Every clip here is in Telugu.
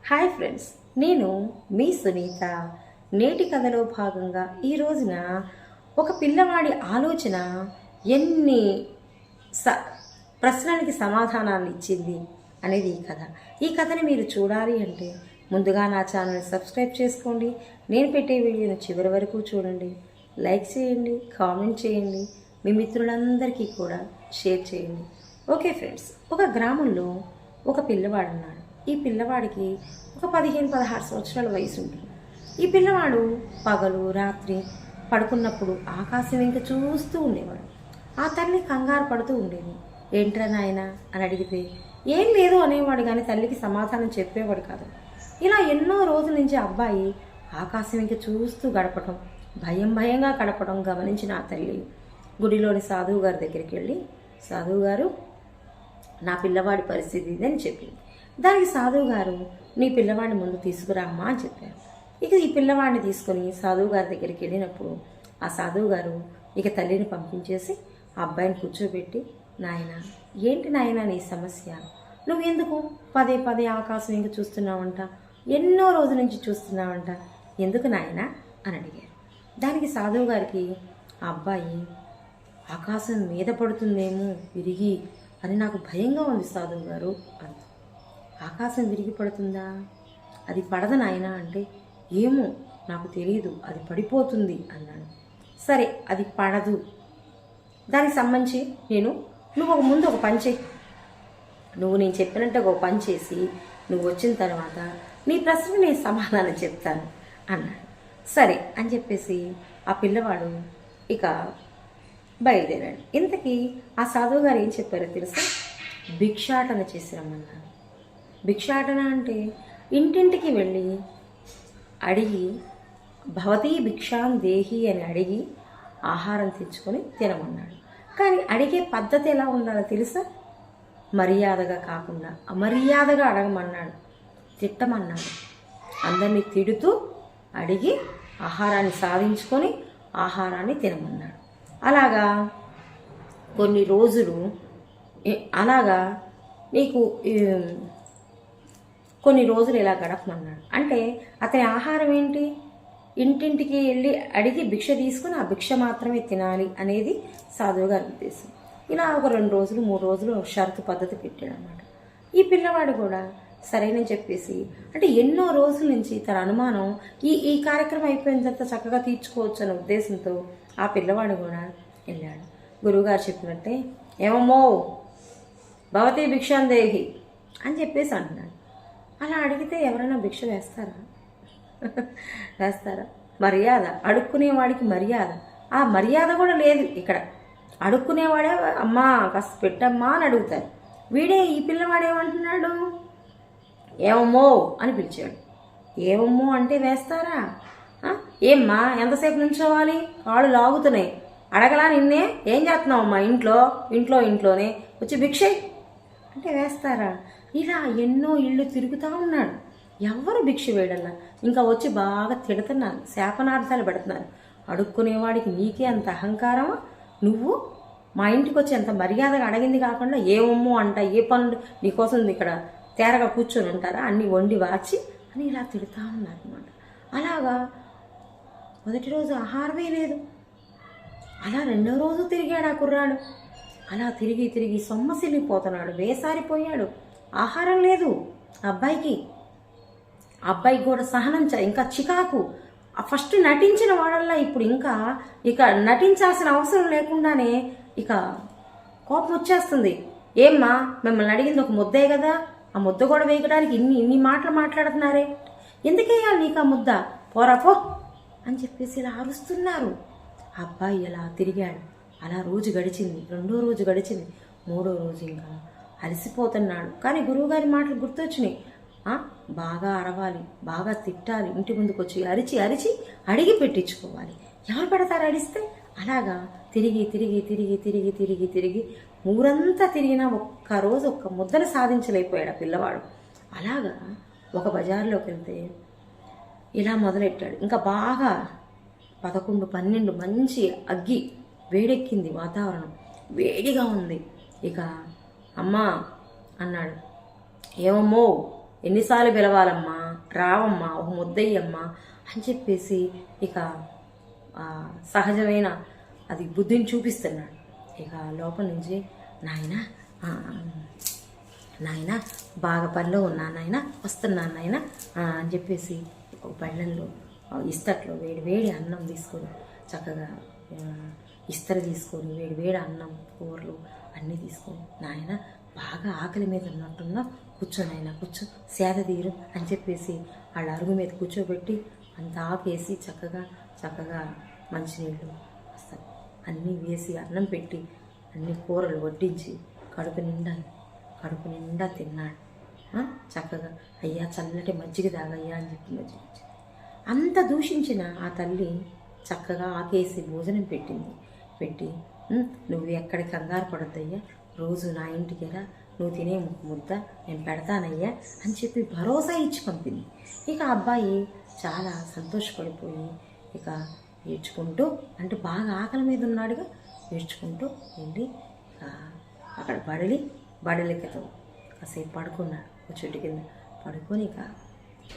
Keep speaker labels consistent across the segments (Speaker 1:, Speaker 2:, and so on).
Speaker 1: హాయ్ ఫ్రెండ్స్, నేను మీ సునీత. నేటి కథలో భాగంగా ఈ రోజున ఒక పిల్లవాడి ఆలోచన ఎన్ని ప్రశ్నలకి సమాధానాలు ఇచ్చింది అనేది ఈ కథ. ఈ కథని మీరు చూడాలి అంటే ముందుగా నా ఛానల్ని సబ్స్క్రైబ్ చేసుకోండి. నేను పెట్టే వీడియోని చివరి వరకు చూడండి, లైక్ చేయండి, కామెంట్ చేయండి, మీ మిత్రులందరికీ కూడా షేర్ చేయండి. ఓకే ఫ్రెండ్స్, ఒక గ్రామంలో ఒక పిల్లవాడు ఉన్నాడు. ఈ పిల్లవాడికి ఒక 15-16 సంవత్సరాల వయసు ఉంటుంది. ఈ పిల్లవాడు పగలు రాత్రి పడుకున్నప్పుడు ఆకాశం ఇంకా చూస్తూ ఉండేవాడు. ఆ తల్లి కంగారు పడుతూ ఉండేది. ఏంట్రా నాయన అని అడిగితే ఏం లేదు అనేవాడు, కానీ తల్లికి సమాధానం చెప్పేవాడు కాదు. ఇలా ఎన్నో రోజుల నుంచి అబ్బాయి ఆకాశం ఇంకా చూస్తూ గడపడం, భయంగా గడపడం గమనించిన ఆ తల్లి గుడిలోని సాధువు గారి దగ్గరికి వెళ్ళి, సాధువు గారు, నా పిల్లవాడి పరిస్థితి ఇది అని చెప్పింది. దానికి సాధువు గారు, నీ పిల్లవాడిని ముందు తీసుకురామ్మా అని చెప్పారు. ఇక ఈ పిల్లవాడిని తీసుకొని సాధువు గారి దగ్గరికి వెళ్ళినప్పుడు ఆ సాధువు గారు ఇక తల్లిని పంపించేసి ఆ అబ్బాయిని కూర్చోబెట్టి, నాయన ఏంటి నాయన నీ సమస్య, నువ్వెందుకు పదే ఆకాశం ఇంక చూస్తున్నావంట, ఎన్నో రోజుల నుంచి చూస్తున్నావంట, ఎందుకు నాయన అని అడిగారు. దానికి సాధువు గారికి ఆ అబ్బాయి, ఆకాశం మీద పడుతుందేమో విరిగి అని నాకు భయంగా ఉంది సాధువు గారు అంత. ఆకాశం విరిగి పడుతుందా, అది పడదు నాయన అంటే, ఏమో నాకు తెలియదు, అది పడిపోతుంది అన్నాను. సరే అది పడదు, దానికి సంబంధించి నువ్వు ముందు ఒక పని చేయి, నువ్వు నేను చెప్పినట్టు ఒక పని చేసి నువ్వు వచ్చిన తర్వాత నీ ప్రశ్నకు నేను సమాధానం చెప్తాను అన్నాడు. సరే అని చెప్పేసి ఆ పిల్లవాడు ఇక బయలుదేరాడు. ఇంతకీ ఆ సాధువు గారు ఏం చెప్పారో తెలుసా, భిక్షాటన చేసి రమ్మన్నారు. భిక్షాటన అంటే ఇంటింటికి వెళ్ళి అడిగి, భవతీ భిక్షాం దేహి అని అడిగి ఆహారం తెచ్చుకొని తినమన్నాడు. కానీ అడిగే పద్ధతి ఎలా ఉండాలో తెలుసా, మర్యాదగా కాకుండా అమర్యాదగా అడగమన్నాడు, తిట్టమన్నాడు. అందరినీ తిడుతూ అడిగి ఆహారాన్ని సాధించుకొని ఆహారాన్ని తినమన్నాడు. అలాగా కొన్ని రోజులు, అలాగా నీకు కొన్ని రోజులు ఇలా గడపమన్నాడు. అంటే అతని ఆహారం ఏంటి, ఇంటింటికి వెళ్ళి అడిగి భిక్ష తీసుకుని ఆ భిక్ష మాత్రమే తినాలి అనేది సాధువు గారి ఉద్దేశం. ఇలా ఒక 2 రోజులు 3 రోజులు షరతు పద్ధతి పెట్టాడు అన్నమాట. ఈ పిల్లవాడు కూడా సరేనని చెప్పేసి, అంటే ఎన్నో రోజుల నుంచి తన అనుమానం ఈ కార్యక్రమం అయిపోయిన తర్వాత చక్కగా తీర్చుకోవచ్చు అనే ఉద్దేశంతో ఆ పిల్లవాడు కూడా వెళ్ళాడు. గురువుగారు చెప్పినట్టే, ఏమమ్మో భవతీ భిక్షాందేహి అని చెప్పేసి అంటున్నాడు. అలా అడిగితే ఎవరైనా భిక్ష వేస్తారా? మర్యాద, అడుక్కునేవాడికి మర్యాద, ఆ మర్యాద కూడా లేదు ఇక్కడ. అడుక్కునేవాడే అమ్మా కాస్త పెట్టమ్మా అని అడుగుతారు. ఈ పిల్లవాడేమంటున్నాడు, ఏమమ్మో అని పిలిచాడు. ఏమమ్మో అంటే వేస్తారా? ఏమ్మా ఎంతసేపు నుంచోవాలి, కాళ్ళు లాగుతున్నాయి, అడగలా నిన్నే, ఏం చేస్తున్నావు అమ్మా, ఇంట్లోనే వచ్చి భిక్ష అంటే వేస్తారా? ఇలా ఎన్నో ఇళ్ళు తిరుగుతూ ఉన్నాడు, ఎవరు భిక్ష వేయడల్లా. ఇంకా వచ్చి బాగా తిడుతున్నారు, శాపనార్థాలు పెడుతున్నారు. అడుక్కునేవాడికి నీకే అంత అహంకారమా, నువ్వు మా ఇంటికి వచ్చి ఎంత మర్యాదగా అడిగింది కాకుండా ఏమమ్మో అంట, ఏ పనులు నీకోసం ఇక్కడ తేరగా కూర్చొని ఉంటారా, అన్నీ వండి వాచి అని ఇలా తిడుతూ ఉన్నారు అన్నమాట. అలాగా మొదటి రోజు ఆహారమే లేదు. అలా 2వ రోజు తిరిగాడు ఆ కుర్రాడు. అలా తిరిగి సొమ్మసిల్లిపోతున్నాడు, వేసారిపోయాడు. ఆహారం లేదు అబ్బాయికి కూడా సహనం ఇంకా చికాకు. ఫస్ట్ నటించిన వాడల్లా ఇప్పుడు ఇక నటించాల్సిన అవసరం లేకుండానే ఇక కోపం వచ్చేస్తుంది. ఏమ్మా మిమ్మల్ని అడిగింది ఒక ముద్దే కదా, ఆ ముద్ద కూడా వేయడానికి ఇన్ని మాటలు మాట్లాడుతున్నారే, ఎందుకేయాలి నీకు ఆ ముద్ద, పోరా పో అని చెప్పేసి ఇలా అరుస్తున్నారు. అబ్బాయి ఇలా తిరిగాడు. అలా రోజు గడిచింది, 2వ రోజు గడిచింది, 3వ రోజు ఇంకా అలసిపోతున్నాడు. కానీ గురువుగారి మాటలు గుర్తొచ్చినాయి. బాగా అరవాలి, బాగా తిట్టాలి, ఇంటి ముందుకు వచ్చి అరిచి అడిగి పెట్టించుకోవాలి. ఎవరు పెడతారు అడిస్తే? అలాగా తిరిగి ఊరంతా తిరిగినా ఒక్కరోజు ఒక్క ముద్దను సాధించలేకపోయాడు ఆ పిల్లవాడు. అలాగా ఒక బజార్లోకి వెళ్తే ఇలా మొదలెట్టాడు. ఇంకా బాగా 11-12 మంచి అగ్గి వేడెక్కింది, వాతావరణం వేడిగా ఉంది. ఇక అమ్మా అన్నాడు. ఏమమ్మో ఎన్నిసార్లు పిలవాలమ్మా, రావమ్మా, ఒక ముద్దయ్యమ్మా అని చెప్పేసి ఇక సహజమైన అది బుద్ధిని చూపిస్తున్నాడు. ఇక లోపల నుంచి నాయనా నాయన బాగా పనిలో ఉన్నా నాయన, వస్తున్నాను నాయన అని చెప్పేసి ఒక పళ్ళెంలో ఇస్తట్లో వేడి వేడి అన్నం తీసుకొని చక్కగా ఇస్తరు తీసుకొని వేడి వేడి అన్నం కూరలు అన్నీ తీసుకొని నాయన బాగా ఆకలి మీద ఉన్నట్టున్నా కూర్చో నాయన, కూర్చో, సేద తీరు అని చెప్పేసి వాళ్ళ అరుగు మీద కూర్చోబెట్టి అంత ఆకేసి చక్కగా మంచినీళ్ళు వస్తారు అన్నీ వేసి అన్నం పెట్టి అన్ని కూరలు వడ్డించి కడుపు నిండా తిన్నాడు. చక్కగా అయ్యా చల్లటి మజ్జిగ తాగయ్యా అని చెప్పి మజ్జిగ అంత దూషించిన ఆ తల్లి చక్కగా ఆకేసి భోజనం పెట్టి నువ్వు ఎక్కడికి కంగారు పడద్దయ్యా, రోజు నా ఇంటికి రా, నువ్వు తినే ముద్ద నేను పెడతానయ్యా అని చెప్పి భరోసా ఇచ్చి పంపింది. ఇక అబ్బాయి చాలా సంతోషపడిపోయి ఇక ఏడ్చుకుంటూ, అంటే బాగా ఆకలి మీద ఉన్నాడుగా, ఏడ్చుకుంటూ వెళ్ళి అక్కడ బడలికి కాసేపు పడుకున్నాడు. ఒక చెట్టు కింద పడుకొని ఇక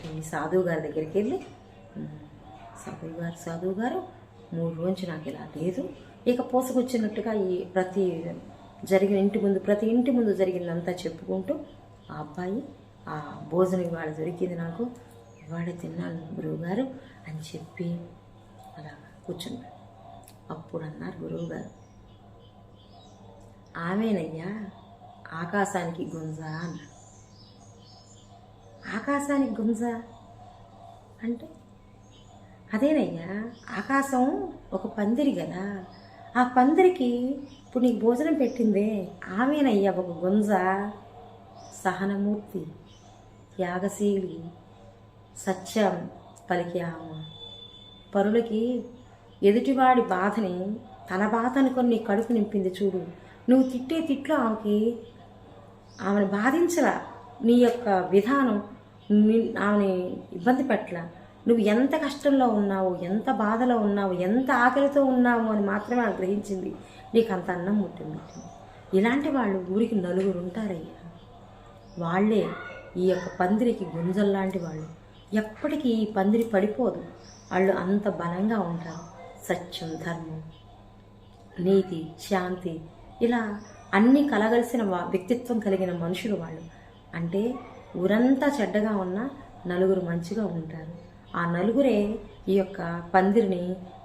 Speaker 1: వెళ్ళి సాధువు గారి దగ్గరికి వెళ్ళి సాధువు గారు 3 రోజులు నాకు ఇలా లేదు, ఇక పోసకొచ్చినట్టుగా ఈ ప్రతి ఇంటి ముందు జరిగిందంతా చెప్పుకుంటూ ఆ అబ్బాయి ఆ భోజనం ఇవాళ దొరికింది నాకు, ఇవాళ తిన్నాను గురువుగారు అని చెప్పి అలా కూర్చున్నాడు. అప్పుడు అన్నారు గురువుగారు, ఆమెనయ్యా ఆకాశానికి గుంజ అన్నాడు. ఆకాశానికి గుంజ అంటే అదేనయ్యా, ఆకాశం ఒక పందిరి కదా, ఆ పందిరికి ఇప్పుడు నీకు భోజనం పెట్టిందే ఆమెనయ్యా ఒక గుంజ. సహనమూర్తి, త్యాగశీలి, సత్యం పలికి ఆమె పరులకి ఎదుటివాడి బాధని తన బాధ అనుకొని నీ కడుపు నింపింది చూడు. నువ్వు తిట్టే తిట్లో ఆమెను బాధించలా, నీ యొక్క విధానం ఆమెని ఇబ్బంది పెట్టలా. నువ్వు ఎంత కష్టంలో ఉన్నావు, ఎంత బాధలో ఉన్నావు, ఎంత ఆకలితో ఉన్నావు అని మాత్రమే ఆమె గ్రహించింది. నీకు అంత అన్నం ముట్టింది. ఇలాంటి వాళ్ళు ఊరికి 4 ఉంటారయ్యా. వాళ్ళే ఈ యొక్క పందిరికి గుంజల్లాంటి వాళ్ళు. ఎప్పటికీ ఈ పందిరి పడిపోదు. వాళ్ళు అంత బలంగా ఉంటారు. సత్యం, ధర్మం, నీతి, శాంతి ఇలా అన్నీ కలగలిసిన వ్యక్తిత్వం కలిగిన మనుషులు వాళ్ళు. అంటే ఊరంతా చెడ్డగా ఉన్నా 4 మంచిగా ఉంటారు. ఆ 4 ఈ యొక్క పందిరిని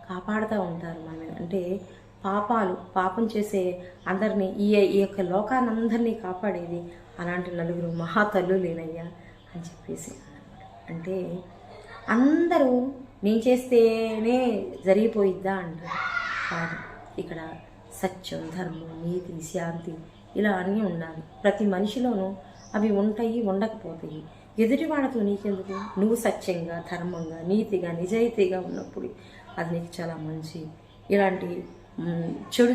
Speaker 1: కాపాడుతూ ఉంటారు. మనం అంటే పాపం చేసే అందరినీ ఈ యొక్క లోకానందరినీ కాపాడేది అలాంటి 4 మహాతల్లులేనయ్యా అని చెప్పేసి అన్నమాట. అంటే అందరూ నేను చేస్తేనే జరిగిపోయిద్దా అంటారు. కాదు, ఇక్కడ సత్యం, ధర్మం, నీతి, శాంతి ఇలా అన్నీ ఉండాలి. ప్రతి మనిషిలోనూ అవి ఉంటాయి, ఉండకపోతాయి. ఎదుటి వాళ్ళతో నీకెందుకు? నువ్వు సత్యంగా, ధర్మంగా, నీతిగా, నిజాయితీగా ఉన్నప్పుడు అది నీకు చాలా మంచి. ఇలాంటి చెడు